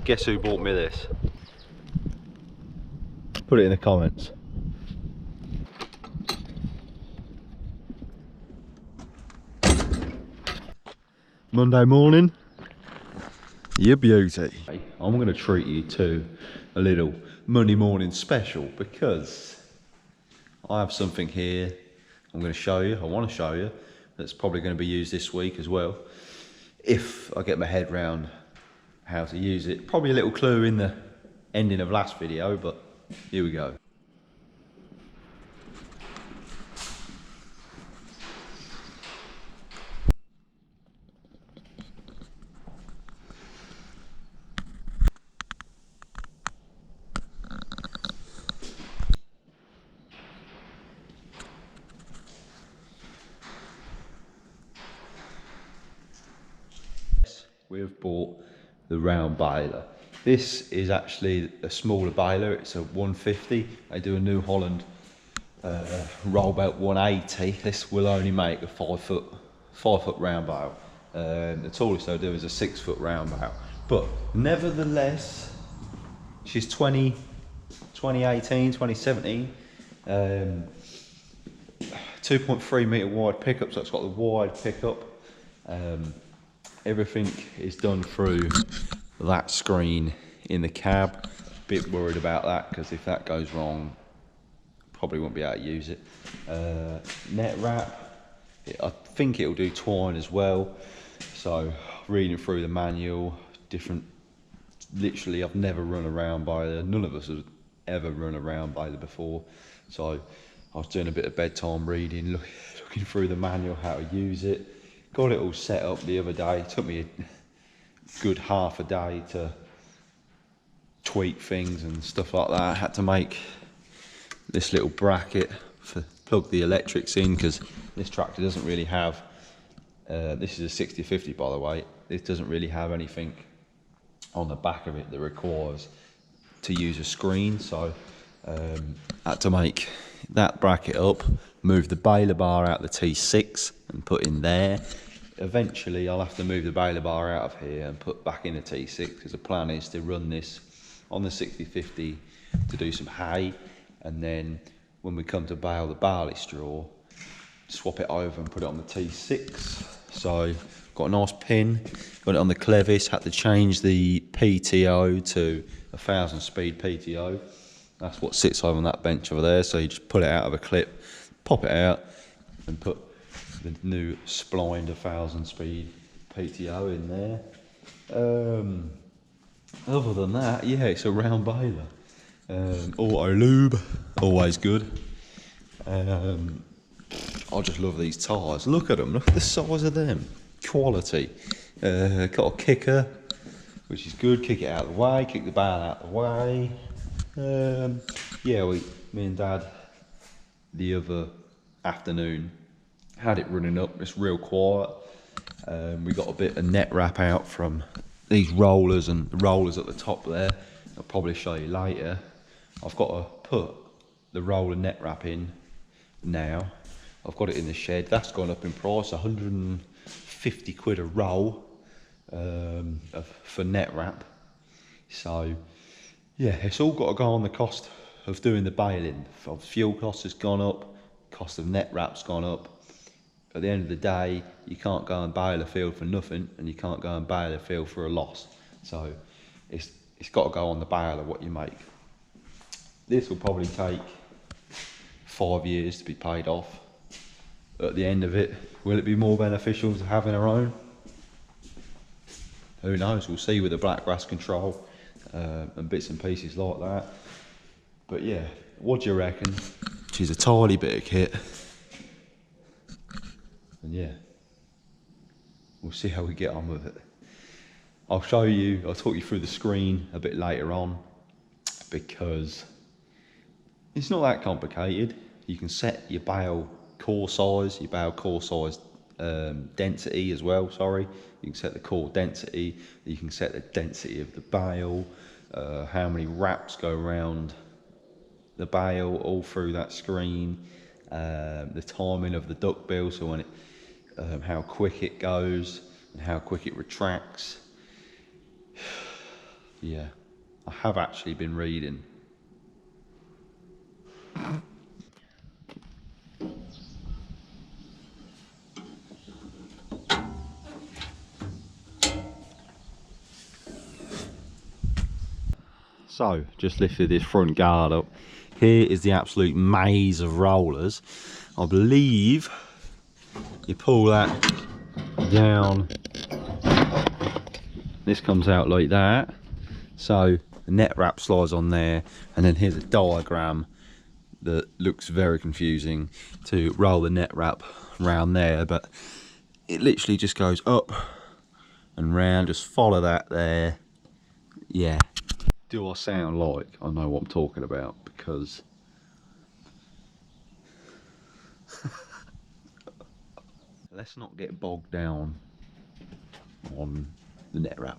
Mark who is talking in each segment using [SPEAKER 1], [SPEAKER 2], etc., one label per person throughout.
[SPEAKER 1] Guess who bought me this? Put it in the comments. Monday morning, you beauty. I'm going to treat you to a little Monday morning special because I have something here I'm going to show you, I want to show you, that's probably going to be used this week as well. If I get my head round how to use it. Probably a little clue in the ending of last video, but here we go. We've bought the round baler. This is actually a smaller baler, it's a 150. I do a New Holland roll belt 180. This will only make a 5 foot round bale. The tallest I'll do is a 6 foot round bale. But nevertheless, she's 2018, 2017. 2.3 metre wide pickup, so it's got the wide pickup. Everything is done through that screen in the cab. Bit worried about that because if that goes wrong, probably won't be able to use it. Net wrap, I think it'll do twine as well. So reading through the manual, literally I've never run a round baler. None of us have ever run a round baler before. So I was doing a bit of bedtime reading, looking through the manual, how to use it. Got it all set up the other day. It took me a good half a day to tweak things and stuff like that. I had to make this little bracket for plug the electrics in because this tractor doesn't really have, this is a 6050 by the way, it doesn't really have anything on the back of it that requires to use a screen. So I had to make that bracket up, move the baler bar out the T6 and put in there. Eventually I'll have to move the baler bar out of here and put back in the T6 because the plan is to run this on the 6050 to do some hay, and then when we come to bale the barley straw, swap it over and put it on the T6. So got a nice pin, got it on the clevis, had to change the PTO to 1000 speed PTO. That's what sits over on that bench over there, so you just pull it out of a clip, pop it out and put the new splined 1000 speed PTO in there. Other than that, yeah, it's a round baler. Auto lube, always good. I just love these tyres. Look at them, look at the size of them. Quality. Got a kicker, which is good. Kick it out of the way, kick the bale out of the way. Yeah, me and Dad the other afternoon had it running up. It's real quiet. We got a bit of net wrap out from these rollers, and the rollers at the top there, I'll probably show you later. I've got to put the roller net wrap in now. I've got it in the shed. That's gone up in price, 150 quid a roll for net wrap. So yeah, it's all got to go on the cost of doing the baling. Fuel cost has gone up, cost of net wrap's gone up. At the end of the day, you can't go and bale a field for nothing, and you can't go and bale a field for a loss. So it's got to go on the bale of what you make. This will probably take 5 years to be paid off. At the end of it, will it be more beneficial to having our own? Who knows? We'll see with the black grass control and bits and pieces like that. But yeah, what do you reckon? She's a tiny bit of kit. And yeah, we'll see how we get on with it. I'll talk you through the screen a bit later on because it's not that complicated. You can set your bale core size, density as well, sorry. You can set the core density, you can set the density of the bale, how many wraps go around the bale all through that screen, the timing of the duckbill, so when how quick it goes and how quick it retracts. Yeah, I have actually been reading. So, just lifted this front guard up. Here is the absolute maze of rollers. I believe you pull that down, this comes out like that. So the net wrap slides on there, and then here's a diagram that looks very confusing to roll the net wrap around there, but it literally just goes up and round. Just follow that there. Yeah. Do I sound like I know what I'm talking about? Because let's not get bogged down on the net wrap.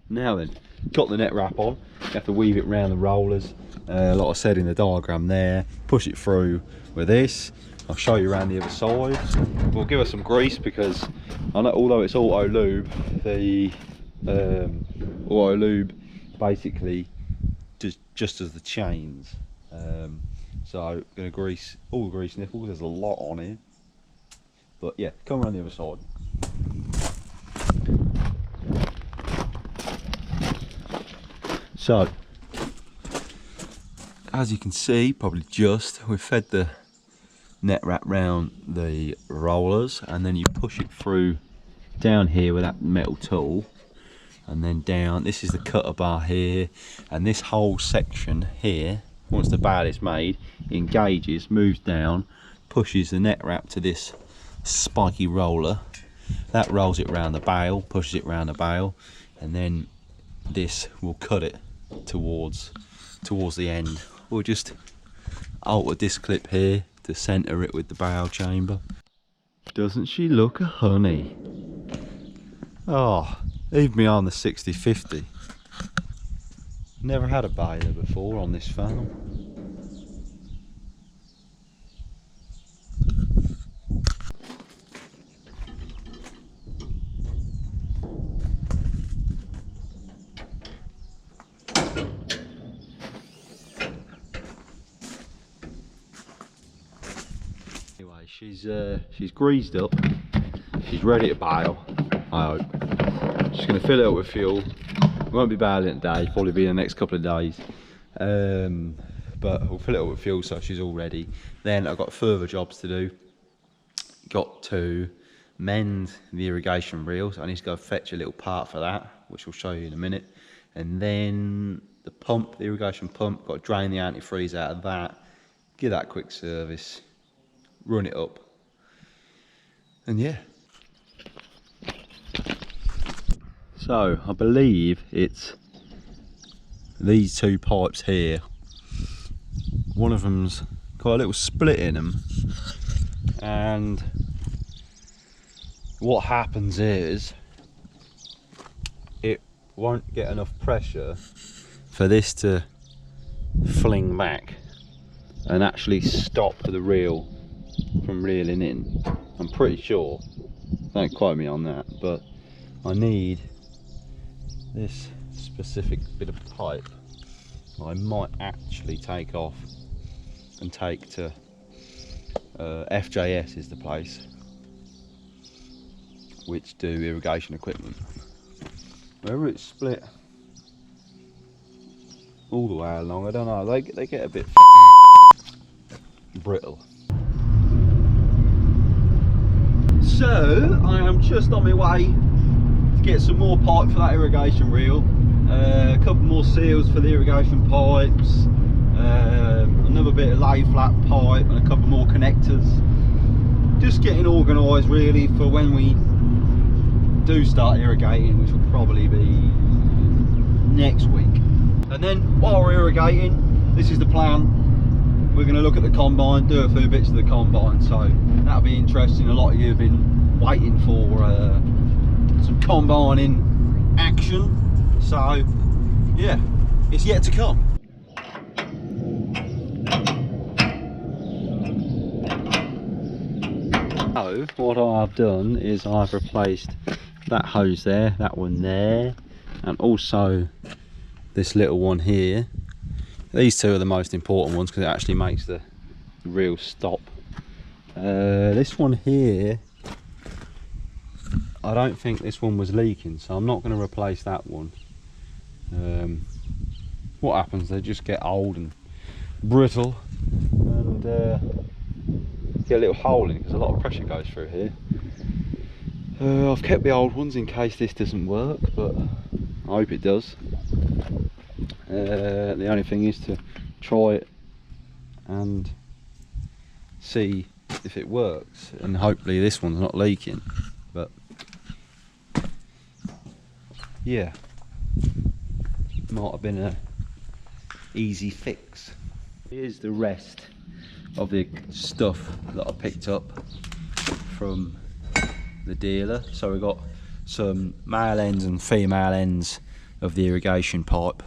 [SPEAKER 1] Now then, got the net wrap on, you have to weave it around the rollers, like I said in the diagram there, push it through with this. I'll show you around the other side. We'll give us some grease because I know, although it's auto lube, the auto lube basically just as the chains. So I'm going to grease all the grease nipples. There's a lot on here, but yeah, come around the other side. So, as you can see, probably we've fed the net wrap round the rollers, and then you push it through down here with that metal tool, and then down. This is the cutter bar here, and this whole section here, once the bale is made, engages, moves down, pushes the net wrap to this spiky roller. That rolls it round the bale, pushes it round the bale, and then this will cut it towards the end. We'll just alter this clip here to centre it with the bale chamber. Doesn't she look a honey? Oh, leave me on the 60/50. Never had a baler before on this farm. Anyway, she's greased up. She's ready to bale, I hope. Just going to fill it up with fuel. Won't be baling today, probably be the next couple of days. But we'll fill it up with fuel so she's all ready. Then I've got further jobs to do. Got to mend the irrigation reels. I need to go fetch a little part for that, which I'll show you in a minute. And then the pump, the irrigation pump, got to drain the antifreeze out of that, give that a quick service, run it up, and yeah. So I believe it's these two pipes here. One of them's got a little split in them, and what happens is it won't get enough pressure for this to fling back and actually stop the reel from reeling in. I'm pretty sure, don't quote me on that, but I need this specific bit of pipe. I might actually take off and take to FJS is the place which do irrigation equipment. Whether it's split all the way along, I don't know, they get a bit brittle. So I am just on my way to get some more pipe for that irrigation reel, a couple more seals for the irrigation pipes, another bit of lay flat pipe and a couple more connectors. Just getting organised really for when we do start irrigating, which will probably be next week. And then while we're irrigating, this is the plan. We're going to look at the combine, do a few bits of the combine, so that'll be interesting. A lot of you have been waiting for some combining action, so yeah, it's yet to come. So what I've done is I've replaced that hose there, that one there, and also this little one here. These two are the most important ones because it actually makes the reel stop. This one here, I don't think this one was leaking, so I'm not going to replace that one. What happens, they just get old and brittle and get a little hole in it because a lot of pressure goes through here. I've kept the old ones in case this doesn't work, but I hope it does. The only thing is to try it and see if it works, and hopefully this one's not leaking. But yeah, might have been a easy fix. Here's the rest of the stuff that I picked up from the dealer. So we've got some male ends and female ends of the irrigation pipe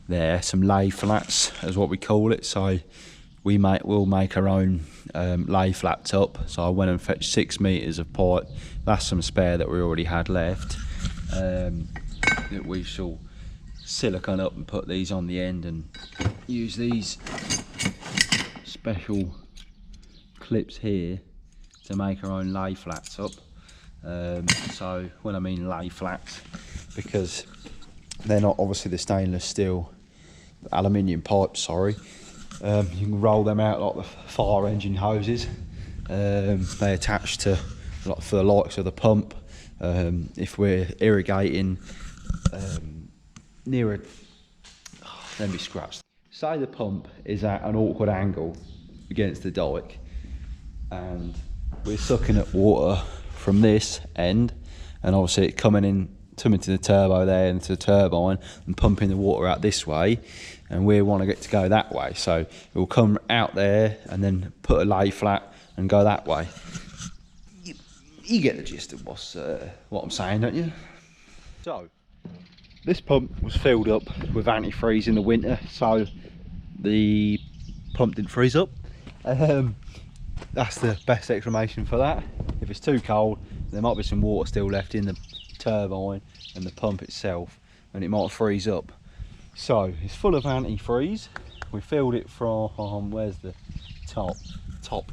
[SPEAKER 1] there, some lay flats as what we call it. So we'll make our own lay flat top. So I went and fetched 6 meters of pipe. That's some spare that we already had left, that we shall silicone up and put these on the end and use these special clips here to make our own lay flats up. So when I mean lay flats, because they're not obviously the stainless steel, aluminium pipes, sorry. You can roll them out like the fire engine hoses. They attach to, like, for the likes of the pump. If we're irrigating near a, let me scratch. Say the pump is at an awkward angle against the dike, and we're sucking up water from this end, and obviously it coming to the turbo there into the turbine and pumping the water out this way, and we want to get to go that way. So it will come out there and then put a lay flat and go that way. You get the gist of what I'm saying, don't you? So this pump was filled up with antifreeze in the winter, so the pump didn't freeze up. That's the best explanation for that. If it's too cold, there might be some water still left in the turbine and the pump itself, and it might freeze up. So it's full of antifreeze. We filled it from, where's the top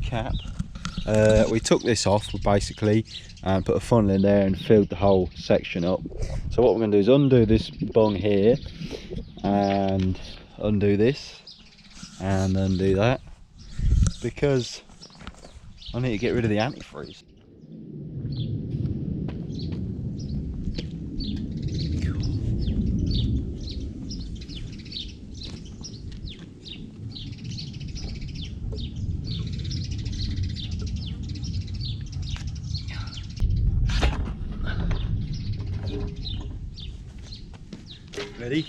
[SPEAKER 1] cap? We took this off basically and put a funnel in there and filled the whole section up. So what we're going to do is undo this bung here and undo this and undo that, because I need to get rid of the antifreeze. Ready?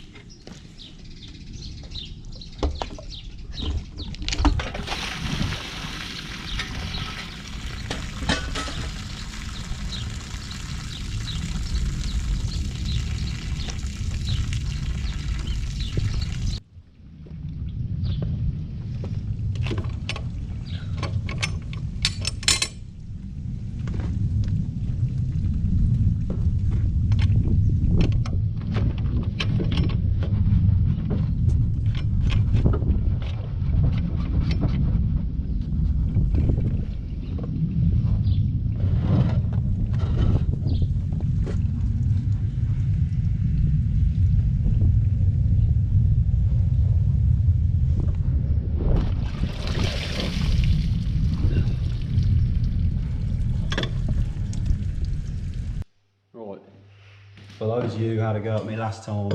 [SPEAKER 1] For those of you who had a go at me last time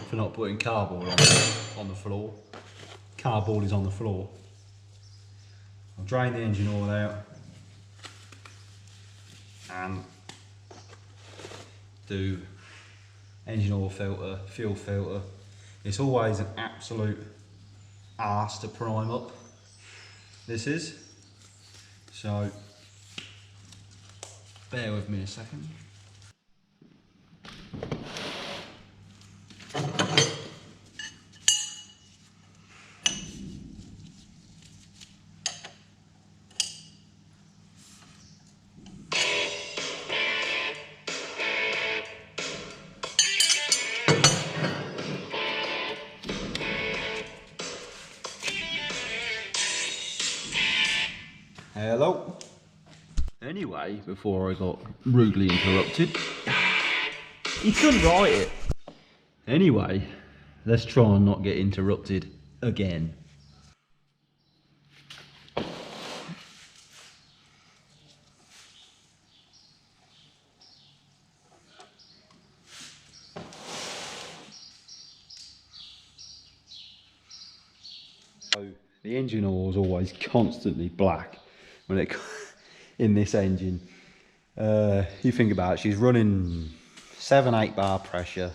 [SPEAKER 1] for not putting cardboard on the floor, cardboard is on the floor. I'll drain the engine oil out and do engine oil filter, fuel filter. It's always an absolute arse to prime up. This is. So bear with me a second. Hello. Anyway, before I got rudely interrupted, you couldn't write it. Anyway, let's try and not get interrupted again. So the engine oil is always constantly black when it in this engine. You think about it, she's running 7-8 bar pressure,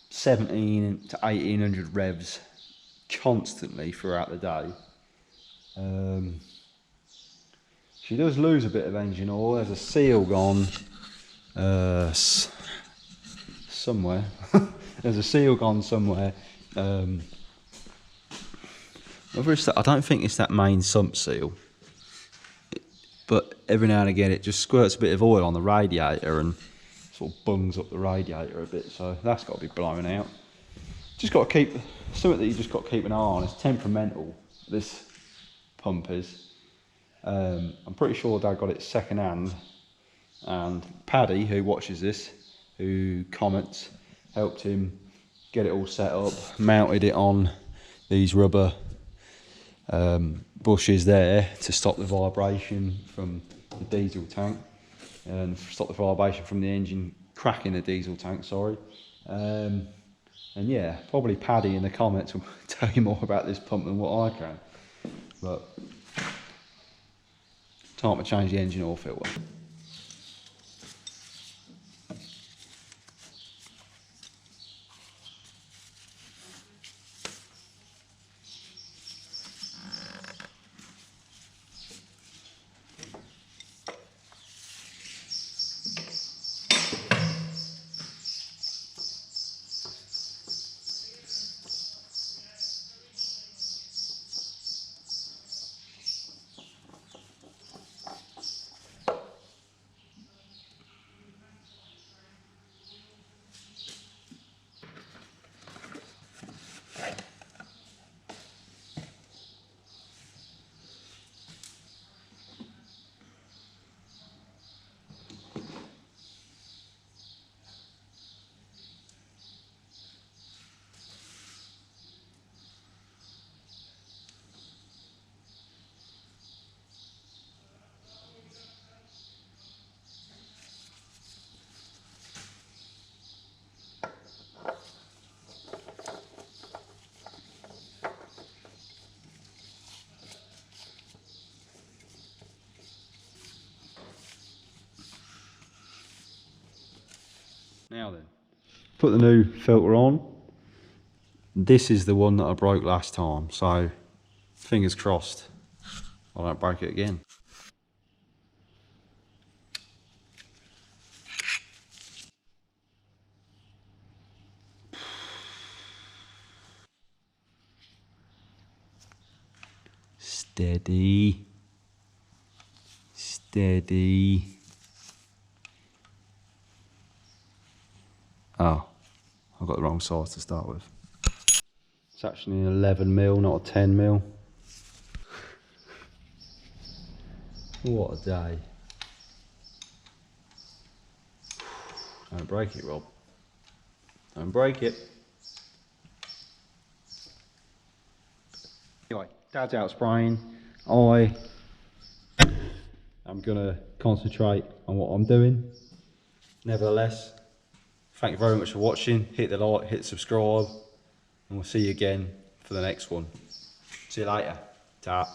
[SPEAKER 1] 17 to 1800 revs constantly throughout the day. She does lose a bit of engine oil. There's a seal gone somewhere. There's a seal gone somewhere. Whether it's that, I don't think it's that main sump seal, but every now and again it just squirts a bit of oil on the radiator and sort of bungs up the radiator a bit, so that's got to be blowing out. Just got to keep, something that you just got to keep an eye on. It's temperamental, this pump is. I'm pretty sure Dad got it second hand, and Paddy, who watches this, who comments, helped him get it all set up, mounted it on these rubber bushes there to stop the vibration from the diesel tank and stop the vibration from the engine cracking the diesel tank, sorry. And yeah, probably Paddy in the comments will tell you more about this pump than what I can. But time to change the engine oil filter. Now then, put the new filter on. This is the one that I broke last time, so fingers crossed I don't break it again. Steady. Steady. Oh, I've got the wrong size to start with. It's actually an 11mm, not a 10mm. What a day. Don't break it, Rob. Don't break it. Anyway, Dad's out spraying. I'm gonna concentrate on what I'm doing. Nevertheless, thank you very much for watching. Hit the like, hit subscribe, and we'll see you again for the next one. See you later. Ta.